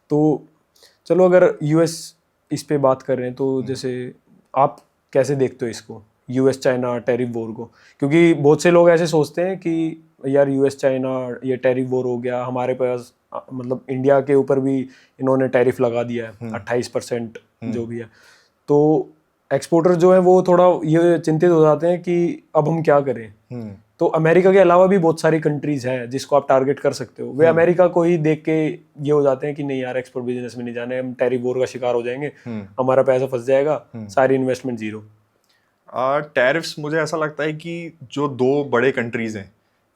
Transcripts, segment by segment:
तो चलो अगर यूएस इस पे बात कर रहे हैं तो जैसे आप कैसे देखते हो इसको, यूएस चाइना टैरिफ वॉर को? क्योंकि बहुत से लोग ऐसे सोचते हैं कि यार यूएस चाइना ये टैरिफ वॉर हो गया, हमारे पास मतलब इंडिया के ऊपर भी इन्होंने टैरिफ लगा दिया है 28% जो भी है, तो एक्सपोर्टर जो है वो थोड़ा ये चिंतित हो जाते हैं कि अब हम क्या करें। तो अमेरिका के अलावा भी बहुत सारी कंट्रीज हैं जिसको आप टारगेट कर सकते हो, वे अमेरिका को ही देख के ये हो जाते हैं कि नहीं यार एक्सपोर्ट बिजनेस में नहीं जाने, हम टैरिफ वॉर का शिकार हो जाएंगे, हमारा पैसा फंस जाएगा, सारी इन्वेस्टमेंट जीरो। टैरिफ्स मुझे ऐसा लगता है कि जो दो बड़े कंट्रीज हैं,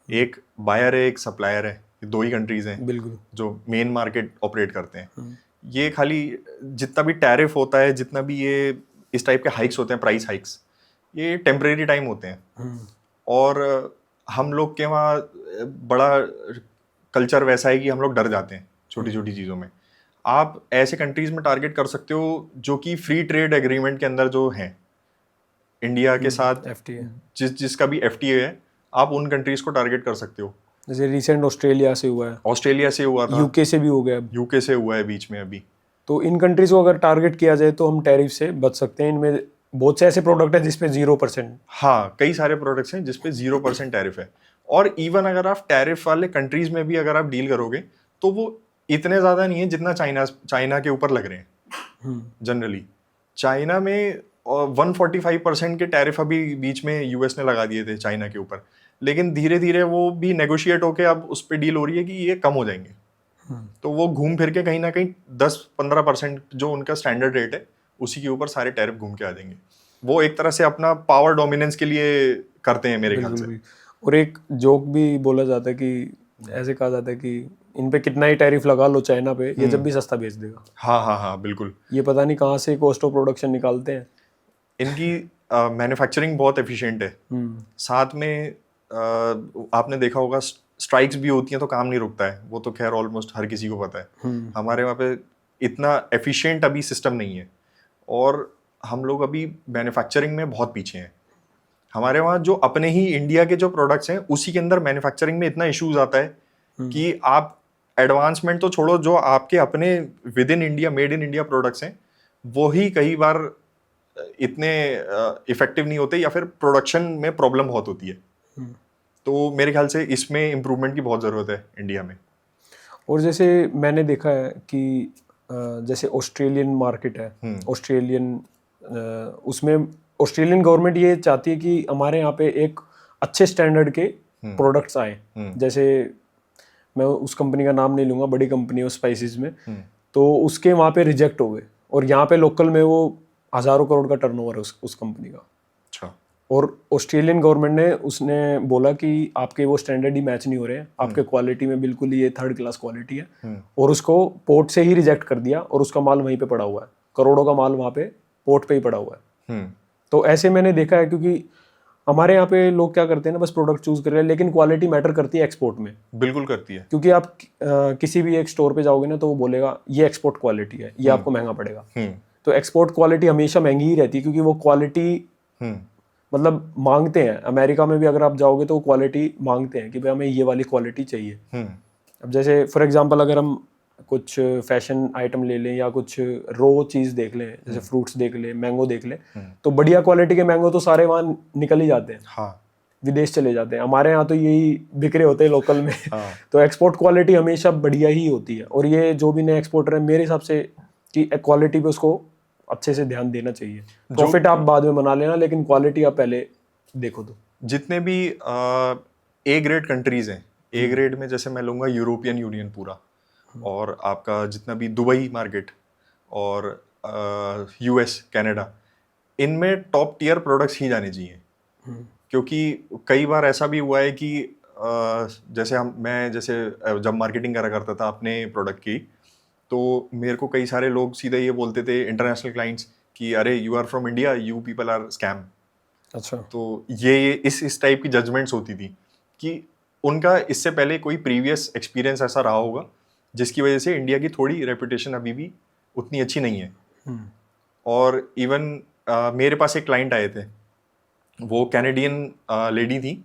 एक बायर है एक सप्लायर है, दो ही कंट्रीज हैं बिल्कुल जो मेन मार्केट ऑपरेट करते हैं। ये खाली जितना भी टैरिफ होता है, जितना भी ये इस टाइप के हाइक्स होते हैं, प्राइस हाइक्स, ये टेम्परेरी टाइम होते हैं। और हम लोग के वहाँ बड़ा कल्चर वैसा है कि हम लोग डर जाते हैं छोटी छोटी चीज़ों में। आप ऐसे कंट्रीज में टारगेट कर सकते हो जो कि फ्री ट्रेड एग्रीमेंट के अंदर जो हैं, इंडिया के साथ FTA जिसका भी FTA है, आप उन कंट्रीज को टारगेट कर सकते हो। जैसे रिसेंट ऑस्ट्रेलिया से हुआ है, ऑस्ट्रेलिया से हुआ था, यूके से भी हो गया, यूके से हुआ है बीच में अभी। तो इन कंट्रीज को अगर टारगेट किया जाए तो हम टैरिफ से बच सकते हैं। इनमें बहुत से ऐसे प्रोडक्ट हैं जिसपे 0%। हाँ, कई सारे प्रोडक्ट्स हैं जिसपे 0% टैरिफ है। और इवन अगर आप टैरिफ वाले कंट्रीज में भी अगर आप डील करोगे तो वो इतने ज्यादा नहीं है जितना चाइना के ऊपर लग रहे हैं। जनरली चाइना में 145% के टैरिफ अभी बीच में यूएस ने लगा दिए थे चाइना के ऊपर, लेकिन धीरे धीरे वो भी नेगोशिएट होके अब उस पर डील हो रही है कि ये कम हो जाएंगे। तो वो घूम फिर के कहीं ना कहीं 10-15% जो उनका स्टैंडर्ड रेट है उसी के ऊपर सारे टैरिफ घूम के आ जाएंगे। वो एक तरह से अपना पावर डोमिनेंस के लिए करते हैं मेरे ख्याल से। और एक जोक भी बोला जाता है कि ऐसे कहा जाता है कि इन पे कितना ही टैरिफ लगा लो चाइना पे, ये जब भी सस्ता बेच देगा। हाँ हाँ हाँ, बिल्कुल। ये पता नहीं कहाँ से कॉस्ट ऑफ प्रोडक्शन निकालते हैं। इनकी मैन्युफैक्चरिंग बहुत एफिशिएंट है। साथ में आपने देखा होगा स्ट्राइक्स भी होती हैं तो काम नहीं रुकता है, वो तो खैर ऑलमोस्ट हर किसी को पता है। हमारे वहाँ पे इतना एफिशिएंट अभी सिस्टम नहीं है और हम लोग अभी मैन्युफैक्चरिंग में बहुत पीछे हैं। हमारे वहाँ जो अपने ही इंडिया के जो प्रोडक्ट्स हैं उसी के अंदर मैन्युफैक्चरिंग में इतना इश्यूज आता है कि आप एडवांसमेंट तो छोड़ो, जो आपके अपने with in India made in India products हैं वो ही कई बार इतने इफेक्टिव नहीं होते या फिर प्रोडक्शन में प्रॉब्लम बहुत होती है। तो मेरे ख्याल से इसमें इम्प्रूवमेंट की बहुत ज़रूरत है इंडिया में। और जैसे मैंने देखा है कि जैसे ऑस्ट्रेलियन मार्केट है, ऑस्ट्रेलियन उसमें ऑस्ट्रेलियन गवर्नमेंट ये चाहती है कि हमारे यहाँ पे एक अच्छे स्टैंडर्ड के प्रोडक्ट्स आए। जैसे मैं उस कंपनी का नाम नहीं लूँगा, बड़ी कंपनी है स्पाइसेस में, तो उसके वहाँ पे रिजेक्ट हो गए और यहाँ पे लोकल में वो हज़ारों करोड़ का टर्नओवर है उस कंपनी का। अच्छा। और ऑस्ट्रेलियन गवर्नमेंट ने उसने बोला कि आपके वो स्टैंडर्ड ही मैच नहीं हो रहे हैं, आपके क्वालिटी में बिल्कुल ही ये थर्ड क्लास क्वालिटी है, और उसको पोर्ट से ही रिजेक्ट कर दिया और उसका माल वहीं पे पड़ा हुआ है, करोड़ों का माल वहाँ पे पोर्ट पे ही पड़ा हुआ है। तो ऐसे मैंने देखा है, क्योंकि हमारे यहाँ पे लोग क्या करते हैं ना, बस प्रोडक्ट चूज कर रहे हैं, लेकिन क्वालिटी मैटर करती है एक्सपोर्ट में। बिल्कुल करती है, क्योंकि आप किसी भी एक स्टोर पे जाओगे ना तो वो बोलेगा ये एक्सपोर्ट क्वालिटी है, ये आपको महंगा पड़ेगा। तो एक्सपोर्ट क्वालिटी हमेशा महंगी ही रहती है क्योंकि वो क्वालिटी मतलब मांगते हैं। अमेरिका में भी अगर आप जाओगे तो वो क्वालिटी मांगते हैं कि भाई हमें ये वाली क्वालिटी चाहिए। अब जैसे फॉर एग्जांपल अगर हम कुछ फैशन आइटम ले लें या कुछ रो चीज़ देख लें, जैसे फ्रूट्स देख लें, मैंगो देख लें, तो बढ़िया क्वालिटी के मैंगो तो सारे वहाँ निकल ही जाते हैं। हाँ, विदेश चले जाते हैं। हमारे यहाँ तो यही बिक्रे होते हैं लोकल में। तो एक्सपोर्ट क्वालिटी हमेशा बढ़िया ही होती है। और ये जो भी नए एक्सपोर्टर है मेरे हिसाब से कि क्वालिटी पे उसको अच्छे से ध्यान देना चाहिए। प्रॉफिट आप बाद में बना लेना, लेकिन क्वालिटी आप पहले देखो। तो जितने भी ए ग्रेड कंट्रीज हैं, ए ग्रेड में जैसे मैं लूँगा यूरोपियन यूनियन पूरा, और आपका जितना भी दुबई मार्केट और US कनाडा, इनमें टॉप टियर प्रोडक्ट्स ही जाने चाहिए। क्योंकि कई बार ऐसा भी हुआ है कि जैसे मैं जब मार्केटिंग करा करता था अपने प्रोडक्ट की, तो मेरे को कई सारे लोग सीधे ये बोलते थे, इंटरनेशनल क्लाइंट्स, कि अरे you are from India, you people are scam. अच्छा। तो ये इस टाइप की जजमेंट्स होती थी कि उनका इससे पहले कोई प्रीवियस एक्सपीरियंस ऐसा रहा होगा जिसकी वजह से इंडिया की थोड़ी रेपुटेशन अभी भी उतनी अच्छी नहीं है। और इवन मेरे पास एक क्लाइंट आए थे, वो कैनेडियन लेडी थी,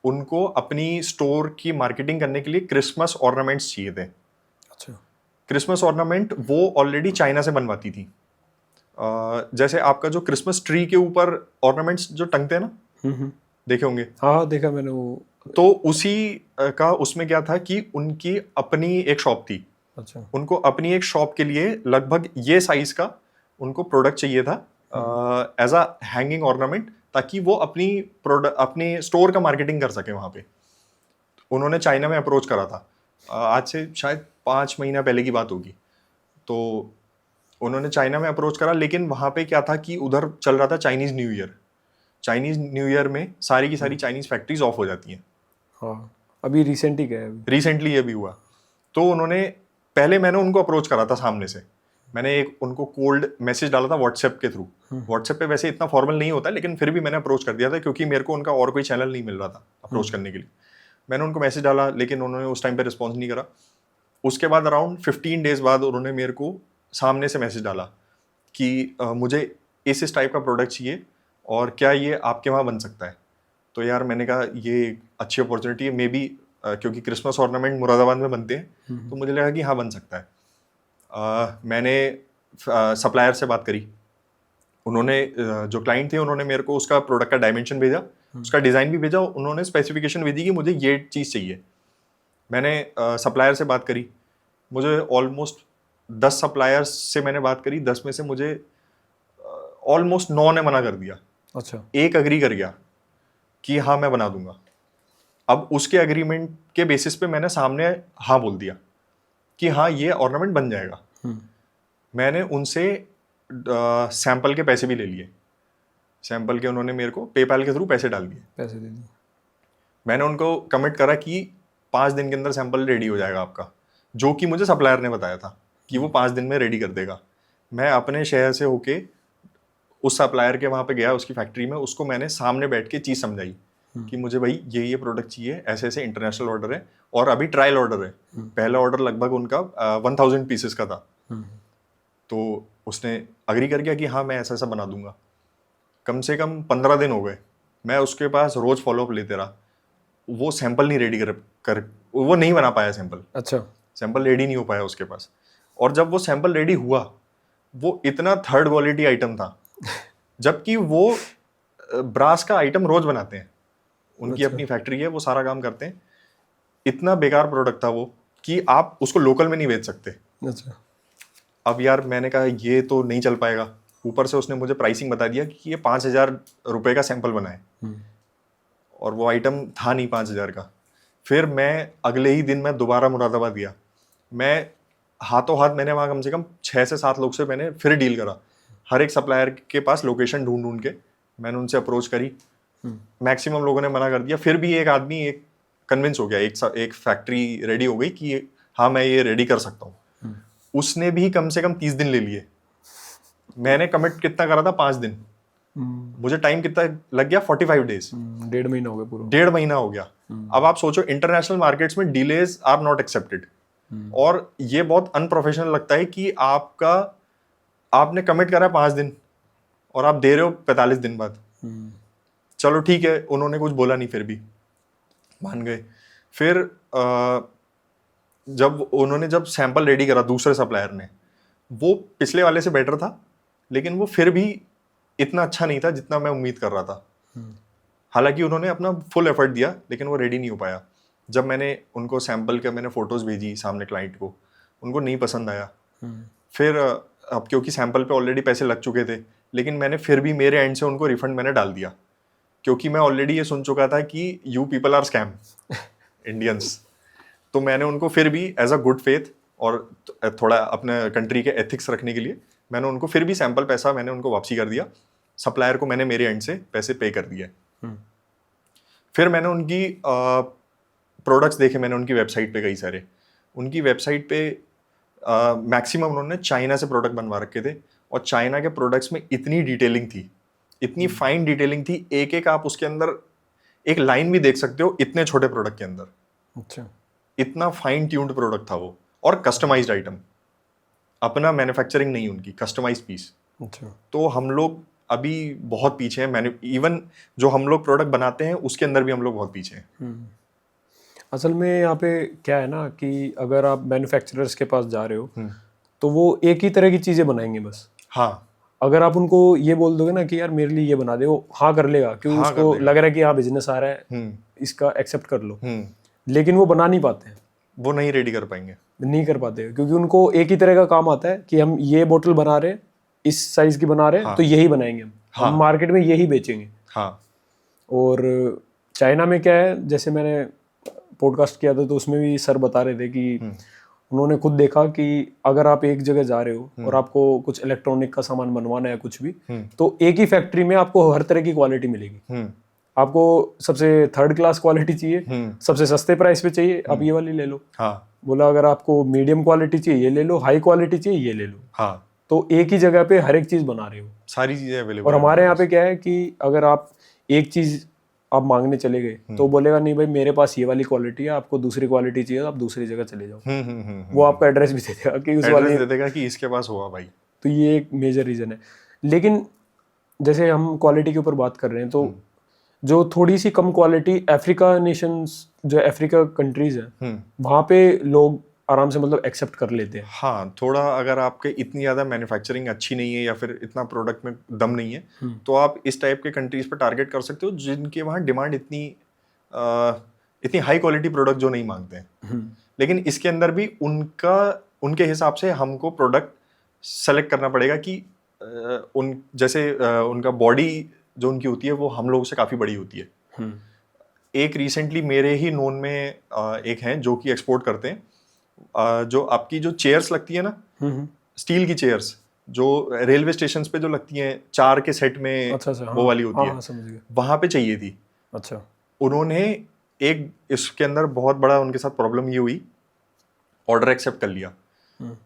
उनको अपनी स्टोर की मार्केटिंग करने के लिए क्रिसमस ऑर्नामेंट्स चाहिए थे। अच्छा। क्रिसमस ऑर्नामेंट वो ऑलरेडी चाइना से बनवाती थी। जैसे आपका जो क्रिसमस ट्री के ऊपर ऑर्नामेंट्स जो टंगते हैं ना, देखे होंगे। हाँ देखा मैंने वो। तो उसी का उसमें क्या था कि उनकी अपनी एक शॉप थी। अच्छा। उनको अपनी एक शॉप के लिए लगभग ये साइज का उनको प्रोडक्ट चाहिए था एज अ हैंगिंग ऑर्नामेंट, ताकि वो अपनी प्रोडक्ट अपने स्टोर का मार्केटिंग कर सके वहां पे। उन्होंने चाइना में अप्रोच करा था, आज से शायद 5 महीना पहले की बात होगी। तो उन्होंने चाइना में अप्रोच करा, लेकिन वहां पे क्या था कि उधर चल रहा था Chinese new year. Chinese new year में सारी की सारी चाइनीज फैक्ट्रीज ऑफ हो जाती हैं। हाँ अभी रिसेंट ही गया है अभी। रिसेंटली ये भी हुआ। तो उन्होंने पहले मैंने उनको अप्रोच करा था सामने से। मैंने एक उनको कोल्ड मैसेज डाला था व्हाट्सएप के थ्रू। व्हाट्सएप पे वैसे इतना फॉर्मल नहीं होता, लेकिन फिर भी मैंने अप्रोच कर दिया था, क्योंकि मेरे को उनका और कोई चैनल नहीं मिल रहा था अप्रोच करने के लिए। मैंने उनको मैसेज डाला, लेकिन उन्होंने उस टाइम पे रिस्पॉन्स नहीं करा। उसके बाद अराउंड 15 डेज बाद उन्होंने मेरे को सामने से मैसेज डाला कि मुझे इस टाइप का प्रोडक्ट चाहिए और क्या ये आपके वहाँ बन सकता है। तो यार मैंने कहा ये अच्छी अपॉर्चुनिटी है, मे बी क्योंकि क्रिसमस ऑर्नामेंट मुरादाबाद में बनते हैं, तो मुझे लगा कि हाँ बन सकता है। मैंने सप्लायर से बात करी। उन्होंने जो क्लाइंट थे उन्होंने मेरे को उसका प्रोडक्ट का डायमेंशन भेजा, उसका डिज़ाइन भी भेजा, उन्होंने स्पेसिफिकेशन भेजी कि मुझे ये चीज़ चाहिए। मैंने सप्लायर से बात करी। मुझे ऑलमोस्ट 10 सप्लायर्स से मैंने बात करी, 10 में से मुझे ऑलमोस्ट 9 ने मना कर दिया। अच्छा। एक अग्री कर गया कि हाँ मैं बना दूंगा। अब उसके एग्रीमेंट के बेसिस पे मैंने सामने हाँ बोल दिया कि हाँ ये ऑर्नामेंट बन जाएगा। मैंने उनसे सैंपल के पैसे भी ले लिए। सैंपल के उन्होंने मेरे को पेपैल के थ्रू पैसे डाल दिए, पैसे दे दिए। मैंने उनको कमिट करा कि 5 दिन के अंदर सैंपल रेडी हो जाएगा आपका, जो कि मुझे सप्लायर ने बताया था कि वो 5 दिन में रेडी कर देगा। मैं अपने शहर से होके उस सप्लायर के वहाँ पे गया, उसकी फैक्ट्री में, उसको मैंने सामने बैठ के चीज़ समझाई कि मुझे भाई ये प्रोडक्ट चाहिए, ऐसे ऐसे इंटरनेशनल ऑर्डर है और अभी ट्रायल ऑर्डर है। पहला ऑर्डर लगभग उनका 1000 पीसेस का था। तो उसने अग्री कर गया कि हाँ मैं ऐसा ऐसा बना दूंगा। कम से कम 15 दिन हो गए, मैं उसके पास रोज फॉलोअप लेते रहा। वो सैंपल नहीं रेडी कर वो नहीं बना पाया सैंपल। अच्छा। सैंपल रेडी नहीं हो पाया उसके पास। और जब वो सैंपल रेडी हुआ, वो इतना थर्ड क्वालिटी आइटम था, जबकि वो ब्रास का आइटम रोज बनाते हैं, उनकी अपनी फैक्ट्री है, वो सारा काम करते हैं। इतना बेकार प्रोडक्ट था वो कि आप उसको लोकल में नहीं बेच सकते। अच्छा। अब यार मैंने कहा ये तो नहीं चल पाएगा। ऊपर से उसने मुझे प्राइसिंग बता दिया कि ये 5,000 रुपये का सैंपल बना है और वो आइटम था नहीं 5,000 का। फिर मैं अगले ही दिन मैं दोबारा मुरादाबाद गया। मैं हाथों हाथ मैंने वहाँ कम से कम 6 से 7 लोग से मैंने फिर डील करा। हर एक सप्लायर के पास लोकेशन ढूंढ ढूंढ के मैंने उनसे अप्रोच करी। मैक्सिमम लोगों ने मना कर दिया। फिर भी एक आदमी एक कन्विंस हो गया, एक फैक्ट्री रेडी हो गई कि हाँ मैं ये रेडी कर सकता हूँ। उसने भी कम से कम 30 दिन ले लिए। मैंने कमिट कितना करा था? 5 दिन। मुझे टाइम कितना लग गया? 45 डेज। 1.5 महीना हो गया पूरा। 1.5 महीना हो गया। अब आप सोचो, इंटरनेशनल मार्केट्स में डिलेज आर नॉट एक्सेप्टेड। और ये बहुत अनप्रोफेशनल लगता है कि आपने कमिट करा 5 दिन और आप दे रहे हो 45 दिन बाद। चलो ठीक है, उन्होंने कुछ बोला नहीं, फिर भी मान गए। फिर जब सैंपल रेडी करा दूसरे सप्लायर ने, वो पिछले वाले से बेटर था, लेकिन वो फिर भी इतना अच्छा नहीं था जितना मैं उम्मीद कर रहा था। हालांकि उन्होंने अपना फुल एफर्ट दिया, लेकिन वो रेडी नहीं हो पाया। जब मैंने उनको सैंपल के मैंने फोटोज भेजी सामने क्लाइंट को, उनको नहीं पसंद आया। फिर अब क्योंकि सैंपल पे ऑलरेडी पैसे लग चुके थे, लेकिन मैंने फिर भी मेरे एंड से उनको रिफंड मैंने डाल दिया, क्योंकि मैं ऑलरेडी ये सुन चुका था कि you people are scam Indians. तो मैंने उनको फिर भी एज अ गुड फेथ और थोड़ा अपने कंट्री के एथिक्स रखने के लिए मैंने उनको फिर भी सैंपल पैसा मैंने उनको वापसी कर दिया। सप्लायर को मैंने मेरे एंड से पैसे पे कर दिए। फिर मैंने उनकी प्रोडक्ट्स देखे, मैंने उनकी वेबसाइट पे कई सारे। उनकी वेबसाइट पे मैक्सिमम उन्होंने चाइना से प्रोडक्ट बनवा रखे थे, और चाइना के प्रोडक्ट्स में इतनी डिटेलिंग थी, इतनी फाइन डिटेलिंग थी, एक एक आप उसके अंदर एक लाइन भी देख सकते हो इतने छोटे प्रोडक्ट के अंदर। अच्छा। इतना फाइन ट्यून्ड प्रोडक्ट था वो, और कस्टमाइज्ड आइटम, अपना मैन्युफैक्चरिंग नहीं, उनकी कस्टमाइज्ड पीस। अच्छा। तो हम लोग अभी बहुत पीछे हैं। इवन जो हम लोग प्रोडक्ट बनाते हैं उसके अंदर भी हम लोग बहुत पीछे हैं। असल में यहाँ पे क्या है ना कि अगर आप मैन्युफैक्चरर्स के पास जा रहे हो तो वो एक ही तरह की चीज़ें बनाएंगे बस। हाँ अगर आप उनको ये बोल दोगे ना कि यार मेरे लिए ये बना दे, वो हाँ कर लेगा क्योंकि हाँ कर उसको देगा। लग रहा है कि हाँ बिजनेस आ रहा है, हम्म इसका एक्सेप्ट कर लो। हम्म लेकिन वो बना नहीं पाते हैं, वो नहीं रेडी कर पाएंगे। नहीं कर पाते क्योंकि उनको एक ही तरह का काम आता है कि हम ये बोतल बना रहे हैं, इस साइज की बना रहे हैं, हाँ तो यही बनाएंगे हम हाँ मार्केट में यही बेचेंगे। हाँ और चाइना में क्या है, जैसे मैंने पॉडकास्ट किया था तो उसमें भी सर बता रहे थे कि उन्होंने खुद देखा कि अगर आप एक जगह जा रहे हो और आपको कुछ इलेक्ट्रॉनिक का सामान बनवाना है कुछ भी, तो एक ही फैक्ट्री में आपको हर तरह की क्वालिटी मिलेगी। आपको सबसे थर्ड क्लास क्वालिटी चाहिए, सबसे सस्ते प्राइस पे चाहिए, आप ये वाली ले लो। हाँ बोला अगर आपको मीडियम क्वालिटी चाहिए ये ले लो, हाई क्वालिटी चाहिए ये ले लो। हाँ तो एक ही जगह पे हर एक चीज़ बना रहे हो। सारी चीजें अवेलेबल और है हमारे उनके यहाँ पे पास। क्या है कि अगर आप एक चीज़ आप मांगने चले गए तो बोलेगा नहीं भाई मेरे पास ये वाली क्वालिटी है, आपको दूसरी क्वालिटी चाहिए तो आप दूसरी जगह चले जाओ। वो आपका एड्रेस भी दे देगा कि उस एड्रेस वाली। दे देगा कि इसके पास हुआ भाई। तो ये एक मेजर रीज़न है। लेकिन जैसे हम क्वालिटी के ऊपर बात कर रहे हैं तो जो थोड़ी सी कम क्वालिटी अफ्रीका नेशंस, जो अफ्रीका कंट्रीज है वहाँ पे लोग आराम से मतलब एक्सेप्ट कर लेते हैं। हाँ थोड़ा अगर आपके इतनी ज़्यादा मैन्युफैक्चरिंग अच्छी नहीं है या फिर इतना प्रोडक्ट में दम नहीं है तो आप इस टाइप के कंट्रीज पर टारगेट कर सकते हो जिनके वहाँ डिमांड इतनी हाई क्वालिटी प्रोडक्ट जो नहीं मांगते हैं। लेकिन इसके अंदर भी उनके हिसाब से हमको प्रोडक्ट सेलेक्ट करना पड़ेगा कि उनका बॉडी जो उनकी होती है वो हम लोगों से काफ़ी बड़ी होती है। एक रिसेंटली मेरे ही नोन में एक हैं जो कि एक्सपोर्ट करते हैं, जो आपकी जो चेयर्स लगती है ना, स्टील की चेयर्स जो रेलवे स्टेशन पे जो लगती हैं 4 के सेट में, अच्छा वो हाँ, वाली होती हाँ, है, हाँ, समझ गया। वहां पे चाहिए थी। अच्छा। उन्होंने एक इसके अंदर बहुत बड़ा उनके साथ प्रॉब्लम ये हुई, ऑर्डर एक्सेप्ट कर लिया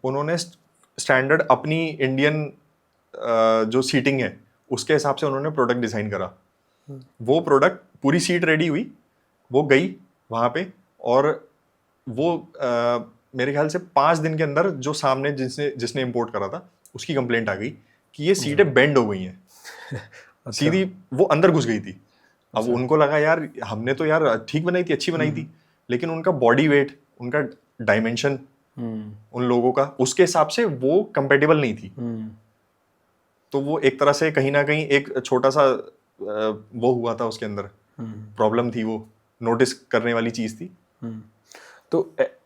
उन्होंने, स्टैंडर्ड अपनी इंडियन जो सीटिंग है उसके हिसाब से उन्होंने प्रोडक्ट डिजाइन करा। वो प्रोडक्ट पूरी सीट रेडी हुई, वो गई वहां पे, और वो मेरे ख्याल से 5 दिन के अंदर जो सामने जिसने इंपोर्ट करा था उसकी कंप्लेंट आ गई कि ये सीटें बेंड हो गई हैं। अच्छा। सीधी वो अंदर घुस गई थी। अब उनको लगा यार हमने तो यार ठीक बनाई थी, अच्छी बनाई थी, लेकिन उनका बॉडी वेट, उनका डायमेंशन उन लोगों का उसके हिसाब से वो कंपेटेबल नहीं थी। तो वो एक तरह से कहीं ना कहीं एक छोटा सा वो हुआ था उसके अंदर, प्रॉब्लम थी, वो नोटिस करने वाली चीज थी। तो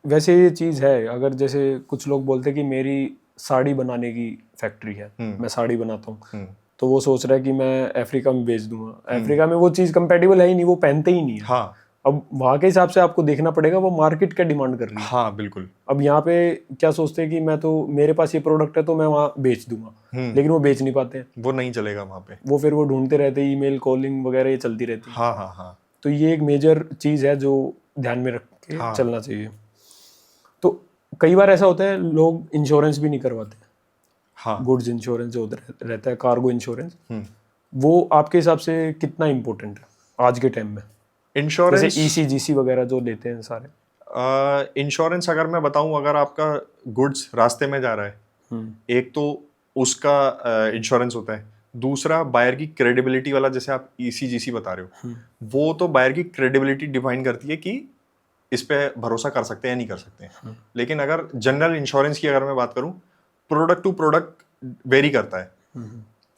वैसे ये चीज़ है, अगर जैसे कुछ लोग बोलते हैं कि मेरी साड़ी बनाने की फैक्ट्री है, मैं साड़ी बनाता हूँ, तो वो सोच रहा है कि मैं अफ्रीका में बेच दूंगा। अफ्रीका में वो चीज़ कंपेटेबल है ही नहीं, वो पहनते ही नहीं है। हाँ अब वहाँ के हिसाब से आपको देखना पड़ेगा वो मार्केट क्या डिमांड कर रही है। हाँ बिल्कुल। अब यहाँ पे क्या सोचते हैं कि मैं तो, मेरे पास ये प्रोडक्ट है तो मैं वहाँ बेच दूंगा, लेकिन वो बेच नहीं पाते हैं। वो नहीं चलेगा वहाँ पे, वो फिर वो ढूंढते रहते हैं, ईमेल कॉलिंग वगैरह ये चलती रहती है। हाँ हाँ हाँ तो ये एक मेजर चीज़ है जो ध्यान में रख के चलना चाहिए। तो कई बार ऐसा होता है लोग इंश्योरेंस भी नहीं करवाते। हाँ गुड्स इंश्योरेंस जो रहता है, कार्गो इंश्योरेंस, वो आपके हिसाब से कितना इम्पोर्टेंट है आज के टाइम में? इंश्योरेंस, जैसे ECGC वगैरह जो लेते हैं सारे। इंश्योरेंस अगर मैं बताऊं, अगर आपका गुड्स रास्ते में जा रहा है, एक तो उसका इंश्योरेंस होता है, दूसरा बायर की क्रेडिबिलिटी वाला, जैसे आप ECGC बता रहे हो, वो तो बायर की क्रेडिबिलिटी डिफाइन करती है कि इस पे भरोसा कर सकते हैं या नहीं कर सकते हैं। लेकिन अगर जनरल इंश्योरेंस की अगर मैं बात करूं, प्रोडक्ट टू प्रोडक्ट वेरी करता है।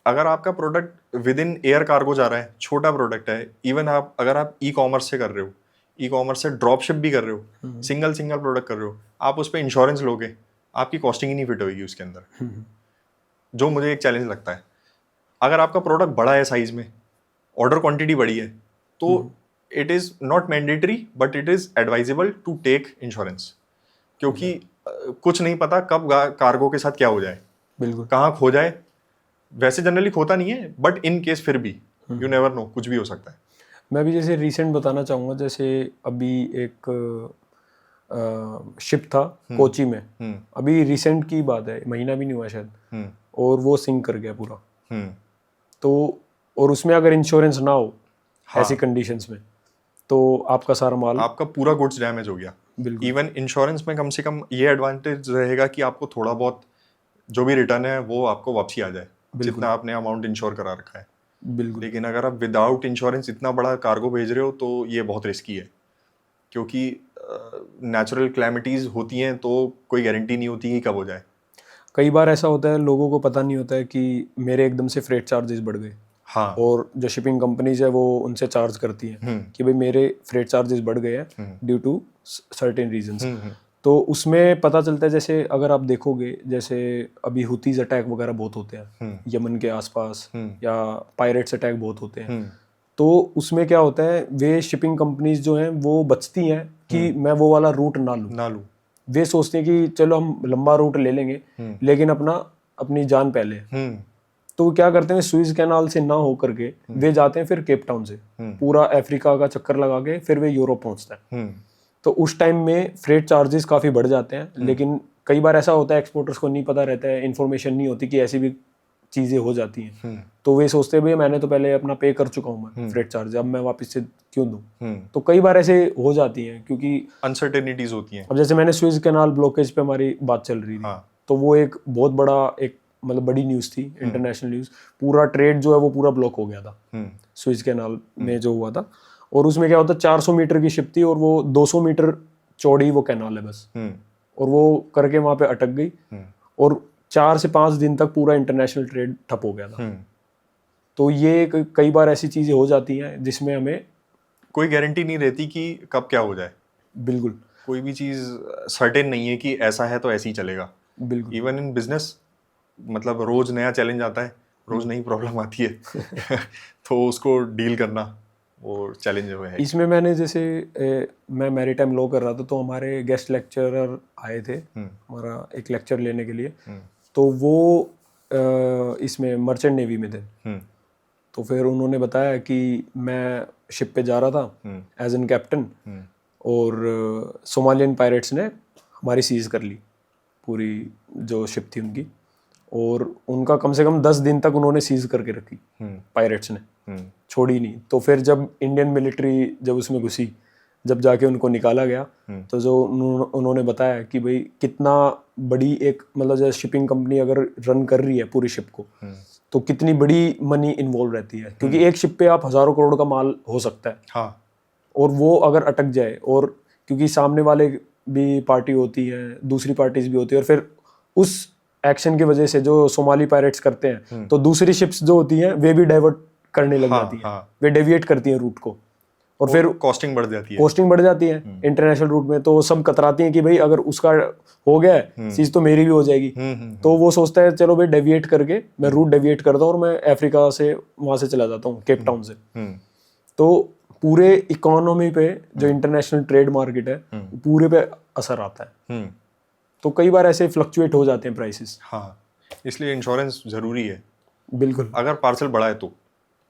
अगर आपका product with in air cargo जा रहा है, छोटा प्रोडक्ट है, इवन अगर आप ई कॉमर्स से कर रहे हो, ई कॉमर्स से ड्रॉप शिप भी कर रहे हो, सिंगल प्रोडक्ट कर रहे हो, आप उस पर इंश्योरेंस लोगे, आपकी कॉस्टिंग ही नहीं फिट होगी उसके अंदर, जो मुझे एक चैलेंज लगता है। अगर आपका प्रोडक्ट बड़ा है साइज में, ऑर्डर क्वांटिटी बड़ी है, तो it is not mandatory but it is advisable to take insurance, क्योंकि कुछ नहीं पता कब कार्गो के साथ क्या हो जाए, बिल्कुल कहाँ खो जाए। वैसे जनरली खोता नहीं है, बट इन केस फिर भी यू नेवर नो, कुछ भी हो सकता है। मैं भी जैसे रिसेंट बताना चाहूँगा, जैसे अभी एक शिप था कोची में, अभी रिसेंट की बात है, महीना भी नहीं हुआ शायद, और वो सिंक कर गया पूरा। तो और उसमें अगर इंश्योरेंस ना हो ऐसी कंडीशंस में, तो आपका सारा माल, आपका पूरा गुड्स डैमेज हो गया। इवन इंश्योरेंस में कम से कम ये एडवांटेज रहेगा कि आपको थोड़ा बहुत जो भी रिटर्न है वो आपको वापसी आ जाए, जितना आपने अमाउंट इंश्योर करा रखा है। बिल्कुल। लेकिन अगर आप विदाउट इंश्योरेंस इतना बड़ा कार्गो भेज रहे हो तो ये बहुत रिस्की है, क्योंकि नेचुरल क्लैमिटीज होती हैं तो कोई गारंटी नहीं होती कि कब हो जाए। कई बार ऐसा होता है लोगों को पता नहीं होता है कि मेरे एकदम से फ्रेट चार्जेस बढ़ गए, हाँ। और जो शिपिंग कंपनीज है वो उनसे चार्ज करती हैं कि भाई मेरे फ्रेट चार्जेस बढ़ गए हैं ड्यू टू सर्टेन रीजंस। तो उसमें पता चलता है, जैसे अगर आप देखोगे, जैसे अभी हुतीज अटैक वगैरह बहुत होते हैं यमन के आसपास, या पायरेट्स अटैक बहुत होते हैं। तो उसमें क्या होता है, वे शिपिंग कंपनीज जो हैं वो बचती हैं कि मैं वो वाला रूट ना लूँ। वे सोचते हैं कि चलो हम लंबा रूट ले लेंगे लेकिन अपनी जान पहले। तो वो क्या करते हैं, सुइज कैनाल से ना हो करके वे जाते हैं फिर केप टाउन से पूरा अफ्रीका का चक्कर लगा के फिर वे यूरोप पहुंचता है। तो उस टाइम में फ्रेट चार्जेस काफ़ी बढ़ जाते हैं, लेकिन कई बार ऐसा होता है एक्सपोर्टर्स को नहीं पता रहता है, इन्फॉर्मेशन नहीं होती कि ऐसी भी चीज़ें हो जाती हैं। तो वे सोचते हैं भाई मैंने तो पहले अपना पे कर चुका हूँ मैं फ्रेट चार्ज, अब मैं वापस से क्यों दूँ। तो कई बार ऐसे हो जाती हैं क्योंकि अनसर्टेनिटीज होती हैं। अब जैसे मैंने सुएज कैनाल ब्लॉकेज पे हमारी बात चल रही थी, तो वो एक बहुत बड़ा एक मतलब बड़ी न्यूज़ थी, इंटरनेशनल न्यूज़। पूरा ट्रेड जो है वो पूरा ब्लॉक हो गया था सुएज कैनाल में जो हुआ था। और उसमें क्या होता, 400 मीटर की शिप थी और वो 200 मीटर चौड़ी वो कैनाल है बस, और वो करके वहां पे अटक गई और 4 से 5 दिन तक पूरा इंटरनेशनल ट्रेड ठप हो गया था। तो ये कई बार ऐसी चीजें हो जाती हैं जिसमें हमें कोई गारंटी नहीं रहती कि कब क्या हो जाए। बिल्कुल, कोई भी चीज सर्टेन नहीं है कि ऐसा है तो ऐसे ही चलेगा। बिल्कुल, इवन इन बिजनेस मतलब रोज नया चैलेंज आता है, रोज नई प्रॉब्लम आती है तो उसको डील करना वो चैलेंज है। इसमें मैंने जैसे मैं मैरीटाइम लॉ कर रहा था, तो हमारे गेस्ट लेक्चरर आए थे हमारा एक लेक्चर लेने के लिए। तो वो इसमें मर्चेंट नेवी में थे। तो फिर उन्होंने बताया कि मैं शिप पे जा रहा था एज एन कैप्टन, और सोमालियन पायरेट्स ने हमारी सीज कर ली पूरी जो शिप थी उनकी, और उनका कम से कम 10 दिन तक उन्होंने सीज करके रखी पायरेट्स ने, छोड़ी नहीं। तो फिर जब इंडियन मिलिट्री जब उसमें घुसी, जब जाके उनको निकाला गया, तो जो उन्होंने बताया कि भाई कितना बड़ी एक मतलब जैसे शिपिंग कंपनी अगर रन कर रही है पूरी शिप को, तो कितनी बड़ी मनी इन्वॉल्व रहती है, क्योंकि एक शिप पे आप हजारों करोड़ का माल हो सकता है। हाँ। और वो अगर अटक जाए, और क्योंकि सामने वाले भी पार्टी होती है, दूसरी पार्टीज भी होती है, और फिर उस एक्शन की वजह से जो सोमाली पायरेट्स करते हैं, तो दूसरी शिप्स जो होती हैं वे भी डाइवर्ट करने लग जाती हैं, वे डेविएट करती हैं रूट को, और फिर कॉस्टिंग बढ़ जाती है इंटरनेशनल रूट में। तो सब कतराती हैं कि भाई अगर उसका हो गया चीज तो मेरी भी हो जाएगी। तो वो सोचता है चलो भाई डेविएट करके मैं रूट डेविएट करता हूँ और मैं अफ्रीका से वहां से चला जाता हूँ केप टाउन से। तो पूरे इकोनॉमी पे जो इंटरनेशनल ट्रेड मार्केट है पूरे पे असर आता है। तो कई बार ऐसे फ्लक्चुएट हो जाते हैं प्राइसेस। हाँ, इसलिए इंश्योरेंस जरूरी है। बिल्कुल, अगर पार्सल बड़ा है तो,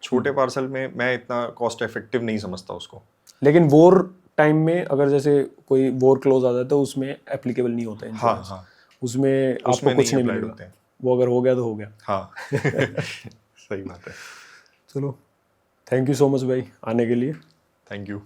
छोटे पार्सल में मैं इतना कॉस्ट इफेक्टिव नहीं समझता उसको। लेकिन वॉर टाइम में अगर जैसे कोई वॉर क्लोज आ जाता है तो उसमें एप्लीकेबल नहीं होता है। हाँ, उसमें आपको कुछ नहीं मिलेगा, वो अगर हो गया तो हो गया। हाँ सही बात है। चलो, थैंक यू सो मच भाई आने के लिए। Thank you.